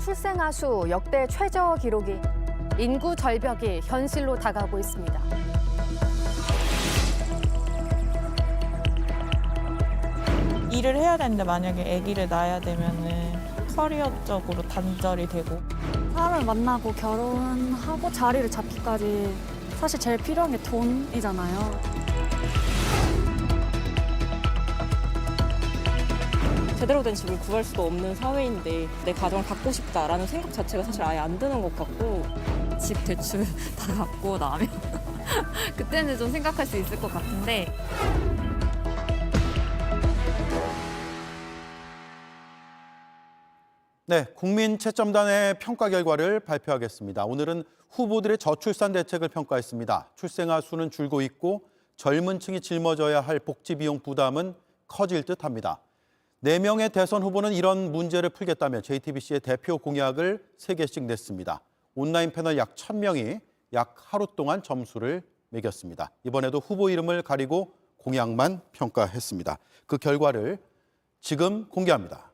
출생아 수 역대 최저 기록이 인구 절벽이 현실로 다가오고 있습니다. 일을 해야 되는데 만약에 아기를 낳아야 되면은 커리어적으로 단절이 되고 사람을 만나고 결혼하고 자리를 잡기까지 사실 제일 필요한 게 돈이잖아요. 제대로 된 집을 구할 수도 없는 사회인데 내 가정을 갖고 싶다라는 생각 자체가 사실 아예 안 드는 것 같고 집 대출 다 갚고 나면 그때는 좀 생각할 수 있을 것 같은데 네, 국민채점단의 평가 결과를 발표하겠습니다. 오늘은 후보들의 저출산 대책을 평가했습니다. 출생아 수는 줄고 있고 젊은 층이 짊어져야 할 복지 비용 부담은 커질 듯합니다. 4명의 대선 후보는 이런 문제를 풀겠다며 JTBC의 대표 공약을 3개씩 냈습니다. 온라인 패널 약 1,000명이 약 하루 동안 점수를 매겼습니다. 이번에도 후보 이름을 가리고 공약만 평가했습니다. 그 결과를 지금 공개합니다.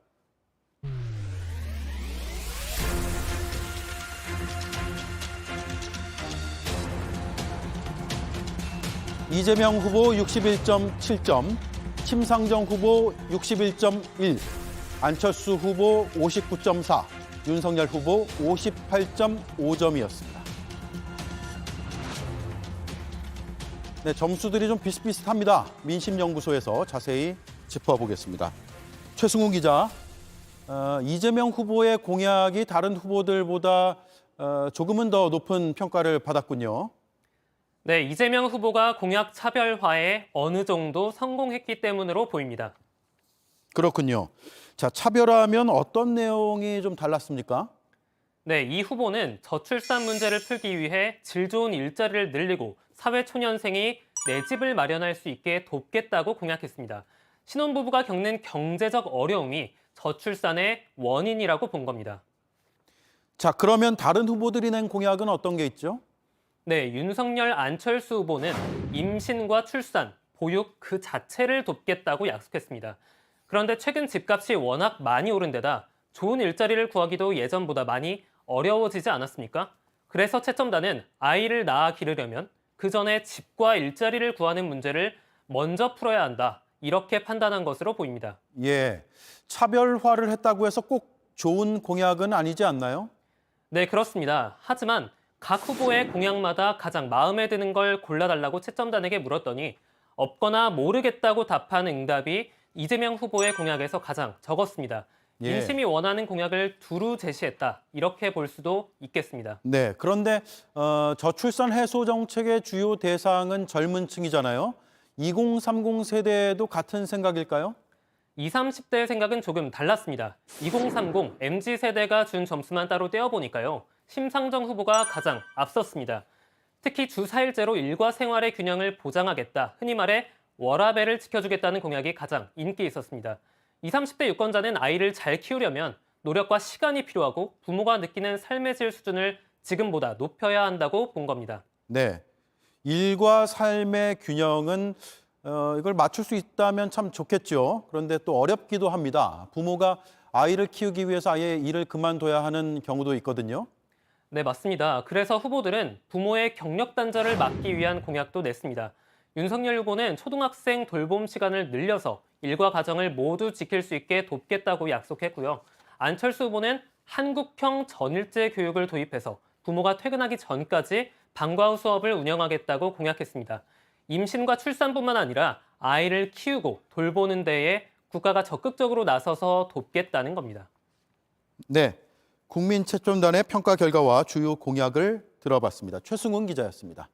이재명 후보 61.7점, 심상정 후보 61.1, 안철수 후보 59.4, 윤석열 후보 58.5점이었습니다. 네, 점수들이 좀 비슷비슷합니다. 민심연구소에서 자세히 짚어보겠습니다. 최승훈 기자, 이재명 후보의 공약이 다른 후보들보다 조금은 더 높은 평가를 받았군요. 네, 이재명 후보가 공약 차별화에 어느 정도 성공했기 때문으로 보입니다. 그렇군요. 자, 차별화하면 어떤 내용이 좀 달랐습니까? 네, 이 후보는 저출산 문제를 풀기 위해 질 좋은 일자리를 늘리고 사회초년생이 내 집을 마련할 수 있게 돕겠다고 공약했습니다. 신혼부부가 겪는 경제적 어려움이 저출산의 원인이라고 본 겁니다. 자, 그러면 다른 후보들이 낸 공약은 어떤 게 있죠? 네, 윤석열, 안철수 후보는 임신과 출산, 보육 그 자체를 돕겠다고 약속했습니다. 그런데 최근 집값이 워낙 많이 오른 데다 좋은 일자리를 구하기도 예전보다 많이 어려워지지 않았습니까? 그래서 채점단은 아이를 낳아 기르려면 그 전에 집과 일자리를 구하는 문제를 먼저 풀어야 한다. 이렇게 판단한 것으로 보입니다. 예, 차별화를 했다고 해서 꼭 좋은 공약은 아니지 않나요? 네, 그렇습니다. 하지만 각 후보의 공약마다 가장 마음에 드는 걸 골라달라고 채점단에게 물었더니 없거나 모르겠다고 답한 응답이 이재명 후보의 공약에서 가장 적었습니다. 예. 민심이 원하는 공약을 두루 제시했다. 이렇게 볼 수도 있겠습니다. 네, 그런데 저출산 해소 정책의 주요 대상은 젊은 층이잖아요. 2030 세대도 같은 생각일까요? 20, 30대의 생각은 조금 달랐습니다. 2030 MZ세대가 준 점수만 따로 떼어보니까요. 심상정 후보가 가장 앞섰습니다. 특히 주 4일제로 일과 생활의 균형을 보장하겠다. 흔히 말해 워라밸을 지켜주겠다는 공약이 가장 인기 있었습니다. 20, 30대 유권자는 아이를 잘 키우려면 노력과 시간이 필요하고 부모가 느끼는 삶의 질 수준을 지금보다 높여야 한다고 본 겁니다. 네, 일과 삶의 균형은 이걸 맞출 수 있다면 참 좋겠죠. 그런데 또 어렵기도 합니다. 부모가 아이를 키우기 위해서 아예 일을 그만둬야 하는 경우도 있거든요. 네, 맞습니다. 그래서 후보들은 부모의 경력 단절을 막기 위한 공약도 냈습니다. 윤석열 후보는 초등학생 돌봄 시간을 늘려서 일과 가정을 모두 지킬 수 있게 돕겠다고 약속했고요. 안철수 후보는 한국형 전일제 교육을 도입해서 부모가 퇴근하기 전까지 방과 후 수업을 운영하겠다고 공약했습니다. 임신과 출산뿐만 아니라 아이를 키우고 돌보는 데에 국가가 적극적으로 나서서 돕겠다는 겁니다. 네, 국민채점단의 평가 결과와 주요 공약을 들어봤습니다. 최승훈 기자였습니다.